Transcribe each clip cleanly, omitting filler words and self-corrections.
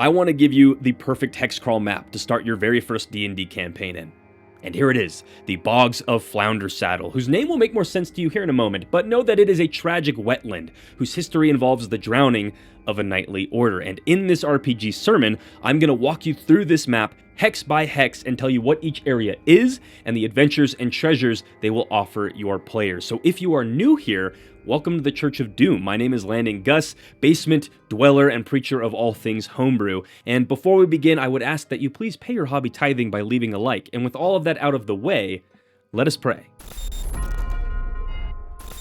I want to give you the perfect hexcrawl map to start your very first D&D campaign in. And here it is, the Bogs of Floundersaddle, whose name will make more sense to you here in a moment, but know that it is a tragic wetland whose history involves the drowning of a knightly order. And in this RPG sermon, I'm going to walk you through this map hex by hex and tell you what each area is and the adventures and treasures they will offer your players. So if you are new here, welcome to the Church of Doom. My name is Landon Gus, basement dweller and preacher of all things homebrew. And before we begin, I would ask that you please pay your hobby tithing by leaving a like. And with all of that out of the way, let us pray.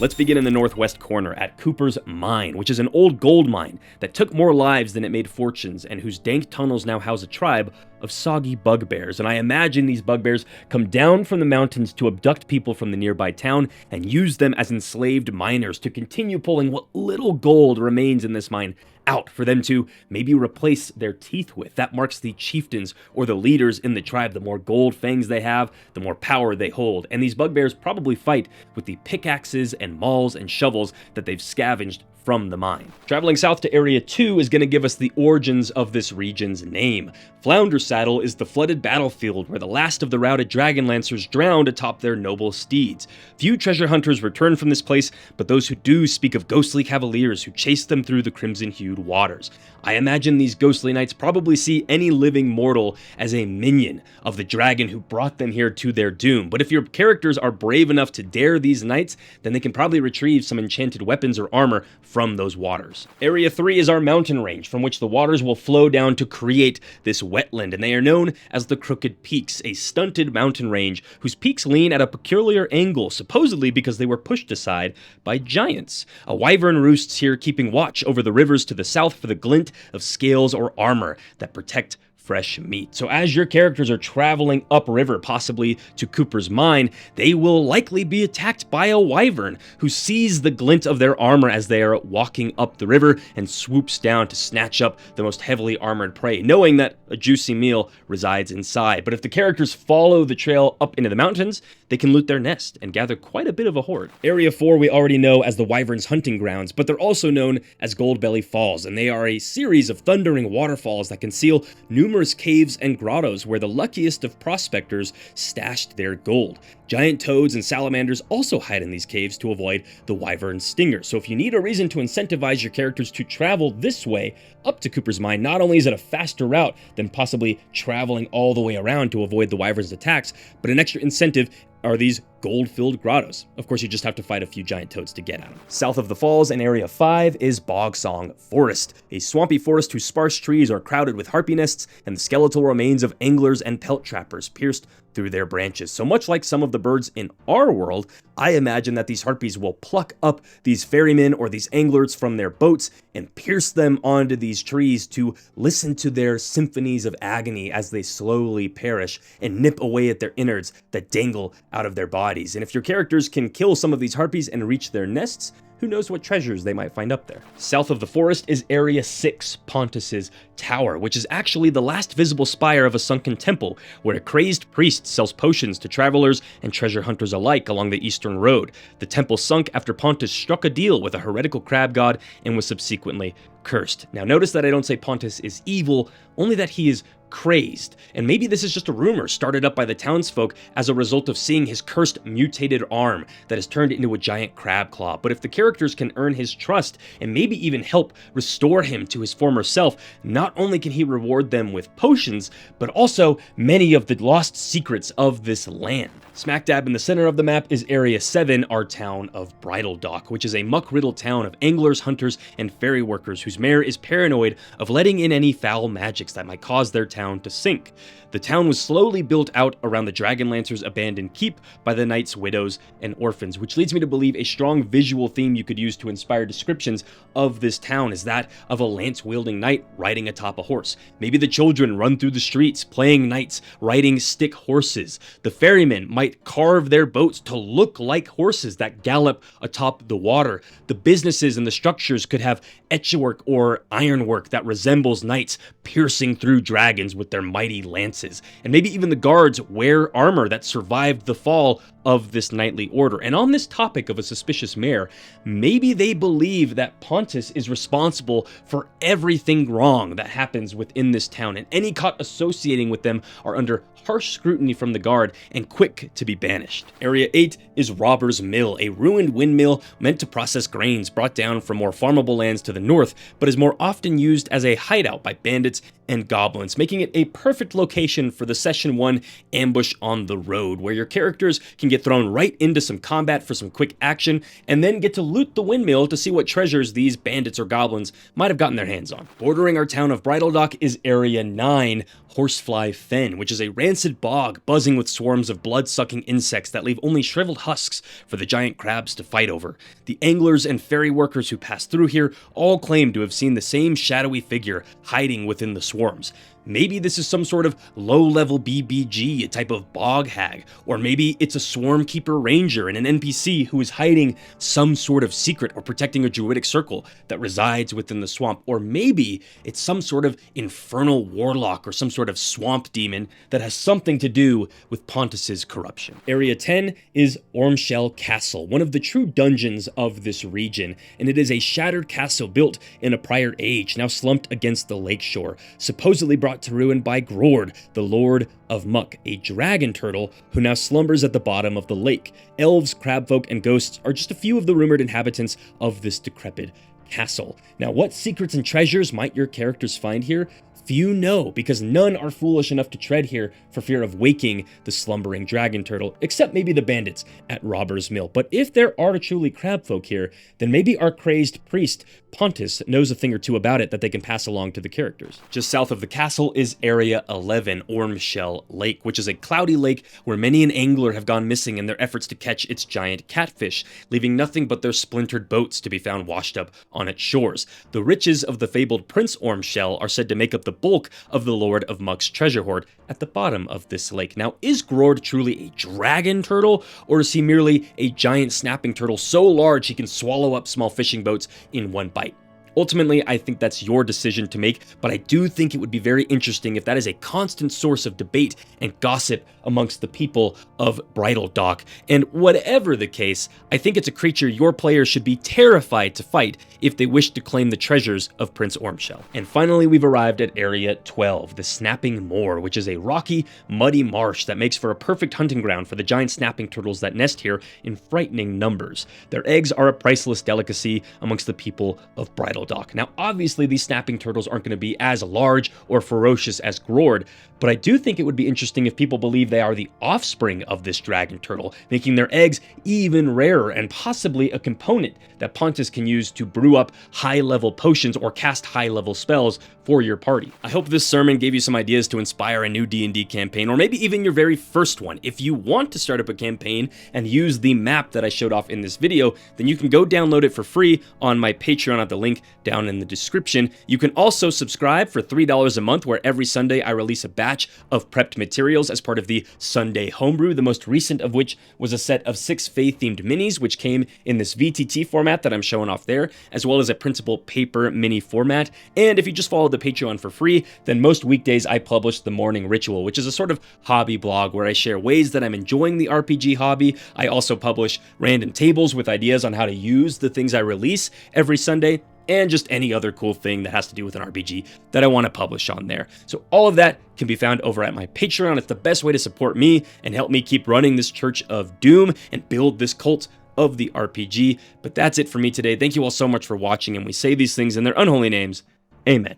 Let's begin in the northwest corner at Cooper's Mine, which is an old gold mine that took more lives than it made fortunes and whose dank tunnels now house a tribe of soggy bugbears. And I imagine these bugbears come down from the mountains to abduct people from the nearby town and use them as enslaved miners to continue pulling what little gold remains in this mine out for them to maybe replace their teeth with. That marks the chieftains or the leaders in the tribe. The more gold fangs they have, the more power they hold. And these bugbears probably fight with the pickaxes and mauls and shovels that they've scavenged from the mine. Traveling south to Area 2 is going to give us the origins of this region's name. Floundersaddle is the flooded battlefield where the last of the routed Dragonlancers drowned atop their noble steeds. Few treasure hunters return from this place, but those who do speak of ghostly cavaliers who chase them through the crimson-hued waters. I imagine these ghostly knights probably see any living mortal as a minion of the dragon who brought them here to their doom. But if your characters are brave enough to dare these knights, then they can probably retrieve some enchanted weapons or armor from those waters. Area 3 is our mountain range from which the waters will flow down to create this wetland, and they are known as the Crooked Peaks, a stunted mountain range whose peaks lean at a peculiar angle, supposedly because they were pushed aside by giants. A wyvern roosts here, keeping watch over the rivers to the south for the glint of scales or armor that protect fresh meat. So as your characters are traveling upriver, possibly to Cooper's Mine, they will likely be attacked by a wyvern who sees the glint of their armor as they are walking up the river and swoops down to snatch up the most heavily armored prey, knowing that a juicy meal resides inside. But if the characters follow the trail up into the mountains, they can loot their nest and gather quite a bit of a hoard. Area 4 we already know as the wyvern's hunting grounds, but they're also known as Goldbelly Falls, and they are a series of thundering waterfalls that conceal numerous caves and grottos where the luckiest of prospectors stashed their gold. Giant toads and salamanders also hide in these caves to avoid the wyvern's stinger. So if you need a reason to incentivize your characters to travel this way up to Cooper's Mine, not only is it a faster route than possibly traveling all the way around to avoid the wyvern's attacks, but an extra incentive are these gold-filled grottos. Of course, you just have to fight a few giant toads to get at them. South of the falls in Area 5 is Bogsong Forest, a swampy forest whose sparse trees are crowded with harpy nests and the skeletal remains of anglers and pelt trappers pierced through their branches. So much like some of the birds in our world, I imagine that these harpies will pluck up these ferrymen or these anglers from their boats and pierce them onto these trees to listen to their symphonies of agony as they slowly perish and nip away at their innards that dangle out of their bodies. And if your characters can kill some of these harpies and reach their nests, who knows what treasures they might find up there. South of the forest is Area 6, Pontus Tower, which is actually the last visible spire of a sunken temple, where a crazed priest sells potions to travelers and treasure hunters alike along the eastern road. The temple sunk after Pontus struck a deal with a heretical crab god and was subsequently cursed. Now notice that I don't say Pontus is evil, only that he is crazed, and maybe this is just a rumor started up by the townsfolk as a result of seeing his cursed mutated arm that has turned into a giant crab claw. But if the characters can earn his trust and maybe even help restore him to his former self, not only can he reward them with potions, but also many of the lost secrets of this land. Smack dab in the center of the map is Area 7, our town of Bridledock, which is a muck-riddled town of anglers, hunters, and ferry workers whose mayor is paranoid of letting in any foul magics that might cause their town to sink. The town was slowly built out around the Dragonlancers' abandoned keep by the knights, widows, and orphans, which leads me to believe a strong visual theme you could use to inspire descriptions of this town is that of a lance-wielding knight riding atop a horse. Maybe the children run through the streets playing knights, riding stick horses. The ferrymen might carve their boats to look like horses that gallop atop the water. The businesses and the structures could have etchwork or ironwork that resembles knights piercing through dragons goblins with their mighty lances, and maybe even the guards wear armor that survived the fall of this knightly order. And on this topic of a suspicious mayor, maybe they believe that Pontus is responsible for everything wrong that happens within this town, and any caught associating with them are under harsh scrutiny from the guard and quick to be banished. Area 8 is Robber's Mill, a ruined windmill meant to process grains brought down from more farmable lands to the north, but is more often used as a hideout by bandits and goblins, making it a perfect location for the Session 1 ambush on the road, where your characters can get thrown right into some combat for some quick action, and then get to loot the windmill to see what treasures these bandits or goblins might have gotten their hands on. Bordering our town of Bridledock is Area 9, Horsefly Fen, which is a rancid bog buzzing with swarms of blood-sucking insects that leave only shriveled husks for the giant crabs to fight over. The anglers and ferry workers who pass through here all claim to have seen the same shadowy figure hiding within the swarms. Maybe this is some sort of low-level BBG, a type of bog hag, or maybe it's a swarm keeper ranger and an NPC who is hiding some sort of secret or protecting a druidic circle that resides within the swamp, or maybe it's some sort of infernal warlock or some sort of swamp demon that has something to do with Pontus's corruption. Area 10 is Ormshell Castle, one of the true dungeons of this region, and it is a shattered castle built in a prior age, now slumped against the lakeshore, supposedly brought to ruin by Grord, the Lord of Muck, a dragon turtle who now slumbers at the bottom of the lake. Elves, crabfolk, and ghosts are just a few of the rumored inhabitants of this decrepit castle. Now, what secrets and treasures might your characters find here? Few know, because none are foolish enough to tread here for fear of waking the slumbering dragon turtle, except maybe the bandits at Robber's Mill. But if there are truly crabfolk here, then maybe our crazed priest Pontus knows a thing or two about it that they can pass along to the characters. Just south of the castle is Area 11, Ormshell Lake, which is a cloudy lake where many an angler have gone missing in their efforts to catch its giant catfish, leaving nothing but their splintered boats to be found washed up on its shores. The riches of the fabled Prince Ormshell are said to make up the bulk of the Lord of Muck's treasure hoard at the bottom of this lake. Now, is Grord truly a dragon turtle, or is he merely a giant snapping turtle so large he can swallow up small fishing boats in one bite? Ultimately, I think that's your decision to make, but I do think it would be very interesting if that is a constant source of debate and gossip amongst the people of Bridledock. And whatever the case, I think it's a creature your players should be terrified to fight if they wish to claim the treasures of Prince Ormshell. And finally, we've arrived at Area 12, the Snapping Moor, which is a rocky, muddy marsh that makes for a perfect hunting ground for the giant snapping turtles that nest here in frightening numbers. Their eggs are a priceless delicacy amongst the people of Bridledock. Now, obviously, these snapping turtles aren't going to be as large or ferocious as Grord, but I do think it would be interesting if people believe they are the offspring of this dragon turtle, making their eggs even rarer and possibly a component that Pontus can use to brew up high-level potions or cast high-level spells for your party. I hope this sermon gave you some ideas to inspire a new D&D campaign, or maybe even your very first one. If you want to start up a campaign and use the map that I showed off in this video, then you can go download it for free on my Patreon at the link down in the description. You can also subscribe for $3 a month, where every Sunday I release a batch of prepped materials as part of the Sunday Homebrew, the most recent of which was a set of 6 Fae-themed minis, which came in this VTT format that I'm showing off there, as well as a printable paper mini format. And if you just follow the Patreon for free, then most weekdays I publish the Morning Ritual, which is a sort of hobby blog where I share ways that I'm enjoying the RPG hobby. I also publish random tables with ideas on how to use the things I release every Sunday, and just any other cool thing that has to do with an RPG that I want to publish on there. So all of that can be found over at my Patreon. It's the best way to support me and help me keep running this Church of Doom and build this cult of the RPG. But that's it for me today. Thank you all so much for watching, and we say these things in their unholy names. Amen.